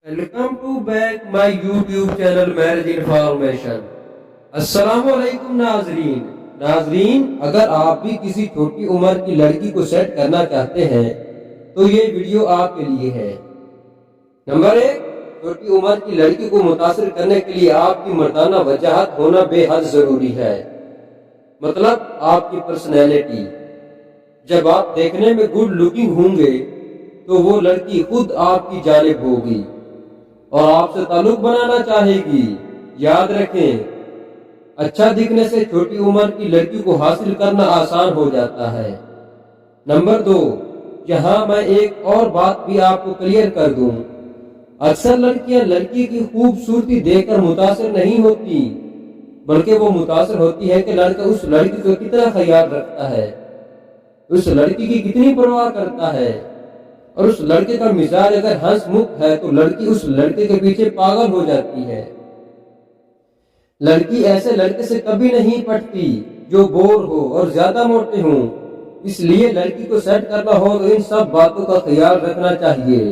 Welcome to back my YouTube channel marriage information. السلام علیکم ناظرین، اگر آپ بھی کسی چھوٹی عمر کی لڑکی کو سیٹ کرنا چاہتے ہیں تو یہ ویڈیو آپ کے لیے ہے۔ نمبر 1، چھوٹی عمر کی لڑکی کو متاثر کرنے کے لیے آپ کی مردانہ وجاہت ہونا بے حد ضروری ہے۔ مطلب آپ کی پرسنالٹی۔ جب آپ دیکھنے میں گڈ لکنگ ہوں گے تو وہ لڑکی خود آپ کی جانب ہوگی اور آپ سے تعلق بنانا چاہے گی۔ یاد رکھیں، اچھا دکھنے سے چھوٹی عمر کی لڑکی کو حاصل کرنا آسان ہو جاتا ہے۔ نمبر 2، یہاں میں ایک اور بات بھی آپ کو کلیئر کر دوں۔ اکثر لڑکیاں لڑکی کی خوبصورتی دیکھ کر متاثر نہیں ہوتی، بلکہ وہ متاثر ہوتی ہے کہ لڑکا اس لڑکی کو کتنا خیال رکھتا ہے، اس لڑکی کی کتنی پرواہ کرتا ہے، اور اس لڑکے کا مزاج اگر ہنس مکھ ہے تو لڑکی اس لڑکے کے پیچھے پاگل ہو جاتی ہے۔ لڑکی ایسے لڑکے سے کبھی نہیں پٹتی جو بور ہو اور زیادہ موٹے ہوں۔ اس لیے لڑکی کو سیٹ کرنا ہو تو ان سب باتوں کا خیال رکھنا چاہیے۔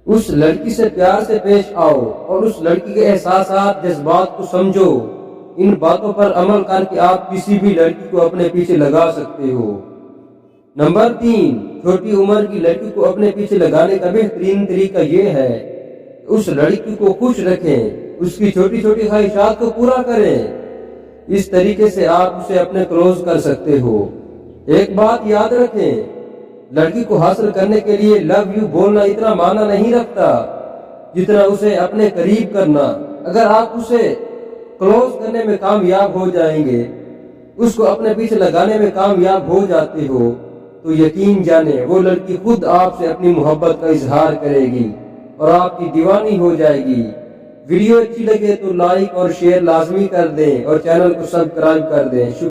اس لڑکی سے پیار سے پیش آؤ اور اس لڑکی کے احساسات، جذبات کو سمجھو۔ ان باتوں پر عمل کر کے آپ کسی بھی لڑکی کو اپنے پیچھے لگا سکتے ہو۔ نمبر 3، چھوٹی عمر کی لڑکی کو اپنے پیچھے لگانے کا بہترین طریقہ یہ ہے کہ اس لڑکی کو خوش رکھیں، اس کی چھوٹی چھوٹی خواہشات کو پورا کریں۔ اس طریقے سے آپ اسے اپنے کلوز کر سکتے ہو۔ ایک بات یاد رکھیں، لڑکی کو حاصل کرنے کے لیے لو یو بولنا اتنا معنی نہیں رکھتا جتنا اسے اپنے قریب کرنا۔ اگر آپ اسے کلوز کرنے میں کامیاب ہو جائیں گے، اس کو اپنے پیچھے لگانے میں کامیاب ہو جاتے ہو، تو یقین جانیں وہ لڑکی خود آپ سے اپنی محبت کا اظہار کرے گی اور آپ کی دیوانی ہو جائے گی۔ ویڈیو اچھی لگے تو لائک اور شیئر لازمی کر دیں اور چینل کو سبسکرائب کر دیں۔